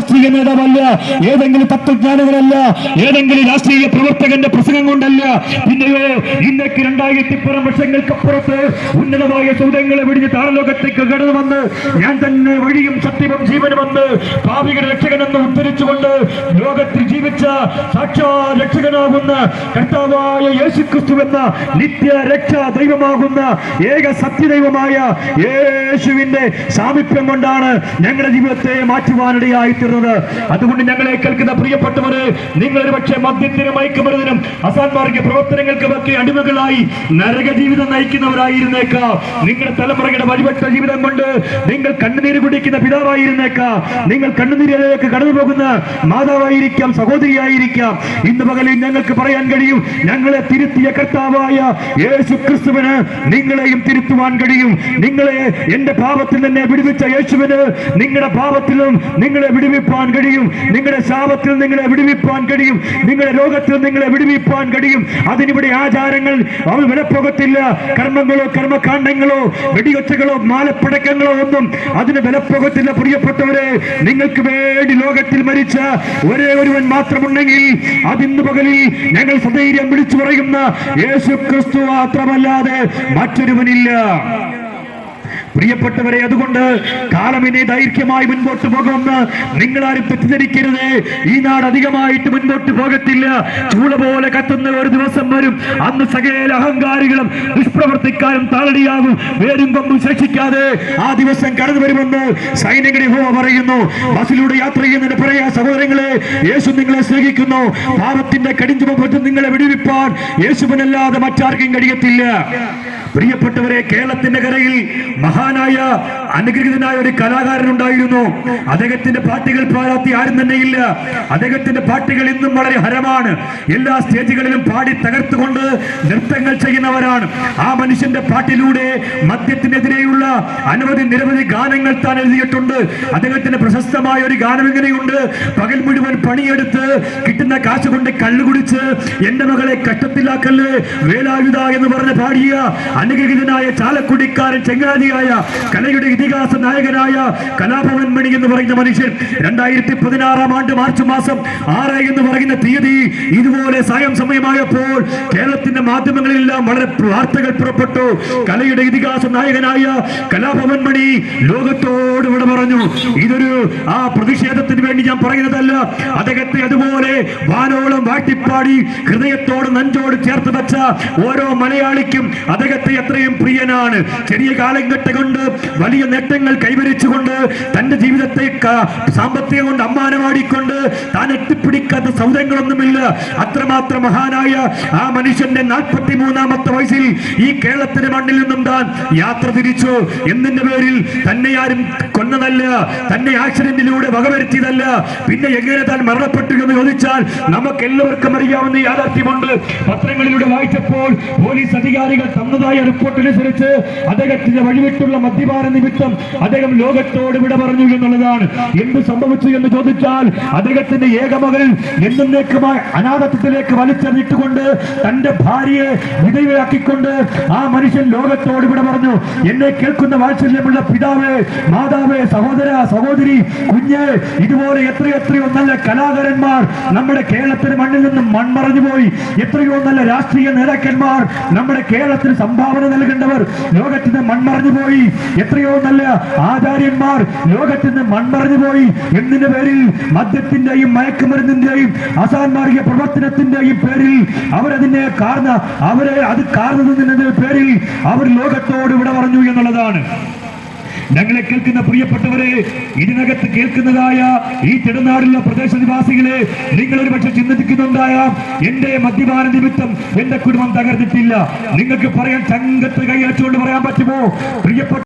രാഷ്ട്രീയ നേതാവല്ല, ഏതെങ്കിലും തത്വജ്ഞാനികളല്ല, ഏതെങ്കിലും രാഷ്ട്രീയ പ്രവർത്തകന്റെ പ്രസംഗം കൊണ്ടല്ല. പിന്നെയോ ഇന്നേക്ക് 2000 വർഷങ്ങൾക്കപ്പുറത്ത് ഉന്നതമായ സൗധങ്ങളെ വെടിഞ്ഞ് താരലോകത്തേക്ക് കടന്നു വന്ന് ഞാൻ തന്നെ വഴിയും സത്യവും ജീവനുമെന്ന് പാപികളുടെ രക്ഷകനെന്ന് ഉദ്ധരിച്ചുകൊണ്ട് ലോകത്തിൽ ജീവിച്ച സാക്ഷാൽ രക്ഷകനാകുന്ന കർത്താവായ യേശുക്രിസ്തു എന്ന നിത്യ രക്ഷാ ദൈവമാകുന്ന ഏക സത്യദൈവമായ യേശുവിന്റെ സാമീപ്യം കൊണ്ടാണ് ഞങ്ങളുടെ ജീവിതത്തെ മാറ്റുവാനിടയായിത്തീർന്നത്. അതുകൊണ്ട് ഞങ്ങളെ കേൾക്കുന്ന പ്രിയപ്പെട്ടവരെ, നിങ്ങളൊരു പക്ഷേ മദ്യത്തിനും മയക്കുമരുന്നിനും അസാൻമാർഗ പ്രവർത്തനങ്ങൾക്കുമൊക്കെ അടിമകളായി നരക ജീവിതം നയിക്കുന്നവരായിരുന്നേക്കാം. നിങ്ങളുടെ തലമുറയുടെ വഴിപെട്ട ജീവിതം കൊണ്ട് നിങ്ങൾ കണ്ണുനീര് കുടിക്കുന്ന പിതാവായിരുന്നേക്കാം. നിങ്ങൾ കണ്ണുനീരിലേക്ക് കടന്നു പോകുന്ന മാതാവായിരിക്കാം, സഹോദരിയായിരിക്കാം. ഇന്ന് പകലിൽ ഞങ്ങൾക്ക് പറയാൻ കഴിയും, ഞങ്ങളെ തിരുത്തിയ കർത്താവായ യേശു ക്രിസ്തുവിന് നിങ്ങളെയും തിരുത്തുവാൻ കഴിയും. നിങ്ങളെ എന്റെ പാപത്തിൽ തന്നെ വിടുവിച്ച യേശുവിന് നിങ്ങളുടെ പാപത്തിലും നിങ്ങളെ വിടുവിപ്പാൻ കഴിയും. നിങ്ങളുടെ ശാപത്തിൽ നിങ്ങളെ വിടുവിപ്പാൻ കഴിയും. നിങ്ങളുടെ രോഗത്തിൽ നിങ്ങളെ വിടുവിപ്പാൻ കഴിയും. അതിനിവിടെ ആചാരങ്ങൾ അവൾ വിലപ്പോകത്തില്ല. കർമ്മങ്ങളോ കർമ്മകാണ്ഡങ്ങളോ വെടിയൊച്ചകളോ മാലപ്പടക്കങ്ങളോ ഒന്നും അതിന് വിലപ്പോകത്തില്ല. പ്രിയപ്പെട്ടവരെ, നിങ്ങൾക്ക് വേണ്ടി ലോകത്തിൽ മരിച്ച ഒരേ ഒരുവൻ മാത്രമുണ്ടെങ്കിൽ അതിന്ന് പകലിൽ ഞങ്ങൾ സധൈര്യം വിളിച്ചു പറയുന്ന യേശു ക്രിസ്തു മാത്രമല്ലാതെ മറ്റൊരുവനില്ല. പ്രിയപ്പെട്ടവരെ, അതുകൊണ്ട് കാലമിനെ ദൈർഘ്യമായി മുൻപോട്ട് പോകുമെന്ന് നിങ്ങളാരും തെറ്റിദ്ധരിക്കരുത്. ഈ നാട് അധികമായിട്ട് മുൻപോട്ട് പോകത്തില്ല. ചൂള പോലെ കത്തുന്ന ഒരു ദിവസം വരും. അന്ന് സകല അഹങ്കാരികളും ദുഷ്പ്രവർത്തിക്കാരും താളടിയാകും. വേരും കൊമ്പും ശേഷിക്കാതെ ആ ദിവസം കടന്നു വരുമെന്ന് സൈന്യങ്ങളുടെ യഹോവ പറയുന്നു. ബസ്സിലൂടെ യാത്ര ചെയ്യുന്നതിന് പറയാ, സഹോദരങ്ങളെ, യേശു നിങ്ങളെ സ്നേഹിക്കുന്നു. പാപത്തിന്റെ കടിഞ്ചുമ നിങ്ങളെ വിടുവിപ്പാൻ യേശുവിനല്ലാതെ മറ്റാർക്കും കഴിയത്തില്ല. പ്രിയപ്പെട്ടവരെ, കേരളത്തിന്റെ കരയിൽ മഹാനായ അനുഗ്രഹീതനായ ഒരു കലാകാരൻ ഉണ്ടായിരുന്നു. അദ്ദേഹത്തിന്റെ പാട്ടുകൾ പാടാത്തി ആരും തന്നെയില്ല. അദ്ദേഹത്തിന്റെ പാട്ടുകൾ ഇന്നും വളരെ ഹരമാണ്. എല്ലാ സ്റ്റേജുകളിലും പാടി തകർത്തുകൊണ്ട് നൃത്തങ്ങൾ ചെയ്യുന്നവരാണ്. ആ മനുഷ്യന്റെ പാട്ടിലൂടെ മദ്യത്തിനെതിരെയുള്ള നിരവധി ഗാനങ്ങൾ താൻ എഴുതിയിട്ടുണ്ട്. അദ്ദേഹത്തിന്റെ പ്രശസ്തമായ ഒരു ഗാനം ഇങ്ങനെയുണ്ട്: പകൽ മുഴുവൻ പണിയെടുത്ത് കിട്ടുന്ന കാശ് കൊണ്ട് കള്ളു കുടിച്ച് എന്റെ മകളെ കഷ്ടത്തിലാക്കല് വേലായുധ എന്ന് പറഞ്ഞ് പാടിയ അനുഗ്രഹീതനായ ചാലക്കുടിക്കാരൻ, ചെങ്ങാതിയായ കലയുടെ ഇതിഹാസ നായകനായ കലാഭവൻ മണി എന്ന് പറയുന്ന മനുഷ്യൻ 2016 മാർച്ച് മാസം 6 എന്ന് പറയുന്ന തീയതി ഇതുപോലെ സായം സമയമായപ്പോൾ കേരളത്തിന്റെ മാധ്യമങ്ങളിലെല്ലാം വളരെ വാർത്തകൾ പുറപ്പെട്ടു. കലയുടെ ഇതിഹാസ നായകനായ കലാഭവൻ മണി ലോകത്തോട് ഇവിടെ പറഞ്ഞു. ഇതൊരു പ്രതിഷേധത്തിന് വേണ്ടി ഞാൻ പറയുന്നതല്ല. അദ്ദേഹത്തെ അതുപോലെ വാനോളം വാട്ടിപ്പാടി ഹൃദയത്തോട് നെഞ്ചോട് ചേർത്ത് വെച്ച ഓരോ മലയാളിക്കും അദ്ദേഹത്തെ എത്രയും പ്രിയനാണ്. ചെറിയ കാലഘട്ടം കൊണ്ട് വലിയ നേട്ടങ്ങൾ കൈവരിച്ചുകൊണ്ട് തന്റെ ജീവിതത്തെ സാമ്പത്തികം കൊണ്ട് അമ്മാനമാടിക്കൊണ്ട് താൻ എത്തിപ്പിടിക്കാത്ത സൗദങ്ങളൊന്നുമില്ല. അത്രമാത്രം മഹാനായ ആ മനുഷ്യന്റെ 43-ാമത്തെ വയസ്സിൽ ഈ കേരളത്തിന്റെ മണ്ണിൽ നിന്നും താൻ യാത്ര തിരിച്ചു. എന്തിന്റെ പേരിൽ? തന്നെ ആരും കൊന്നതല്ല, തന്നെ ആക്സിഡന്റിലൂടെ വകവരുത്തിയതല്ല. പിന്നെ എങ്ങനെ താൻ മരണപ്പെട്ടു എന്ന് ചോദിച്ചാൽ നമുക്ക് എല്ലാവർക്കും അറിയാവുന്ന യാഥാർത്ഥ്യമുണ്ട്. പത്രങ്ങളിലൂടെ വായിച്ചപ്പോൾ പോലീസ് അധികാരികൾ തന്നതായ റിപ്പോർട്ടനുസരിച്ച് അദ്ദേഹത്തിന്റെ വഴിവിട്ടുള്ള മദ്യപാന നിമിത്തം അദ്ദേഹം ലോകത്തോട് വിട പറഞ്ഞു എന്നുള്ളതാണ്. എന്ത് സംഭവിച്ചു എന്ന് ചോദിച്ചാൽ അദ്ദേഹത്തിന്റെ ഏകമകൻ എന്നേക്കുമായി അനാഥത്വത്തിലേക്ക് വലിച്ചെറിഞ്ഞിട്ടുകൊണ്ട് തന്റെ ഭാര്യയെ വിധവയാക്കിക്കൊണ്ട് ആ മനുഷ്യൻ ലോകത്തോട് വിട പറഞ്ഞു. എന്നെ കേൾക്കുന്ന വാത്സല്യമുള്ള പിതാവേ, മാതാവേ, സഹോദര, സഹോദരി, കുഞ്ഞ്, ഇതുപോലെ എത്രയോ നല്ല കലാകാരന്മാർ നമ്മുടെ കേരളത്തിന് മണ്ണിൽ നിന്നും മൺമറഞ്ഞു പോയി. എത്രയോ നല്ല രാഷ്ട്രീയ നേതാക്കന്മാർ നമ്മുടെ കേരളത്തിന് സംഭാവന നൽകേണ്ടവർ ലോകത്തിന് മൺമറഞ്ഞു പോയി. എത്രയോ നല്ല ആചാര്യന്മാർ ലോകത്തിന് മൺമറഞ്ഞു പോയി. എന്തിന്റെ പേരിൽ? മദ്യത്തിന്റെയും മയക്കുമരുന്നിന്റെയും അസാൻമാർഗിക പ്രവർത്തനത്തിന്റെയും പേരിൽ അത് കാർന്നതിന്റെ പേരിൽ അവർ ലോകത്തോട് വിട പറഞ്ഞു എന്നുള്ളതാണ്. ഞങ്ങളെ കേൾക്കുന്ന പ്രിയപ്പെട്ടവരെ, ഇതിനകത്ത് കേൾക്കുന്നതായ ഈ ചെടുനാടുള്ള പ്രദേശ നിവാസികളെ, നിങ്ങൾ ഒരു പക്ഷെ ചിന്തിക്കുന്നുണ്ടായാം, എന്റെ മദ്യപാന നിമിത്തം എന്റെ കുടുംബം തകർന്നിട്ടില്ല. നിങ്ങൾക്ക് പറയാൻ ചങ്കത്ത് കൈയച്ചുകൊണ്ട് പറയാൻ പറ്റുമോ? പ്രിയപ്പെട്ട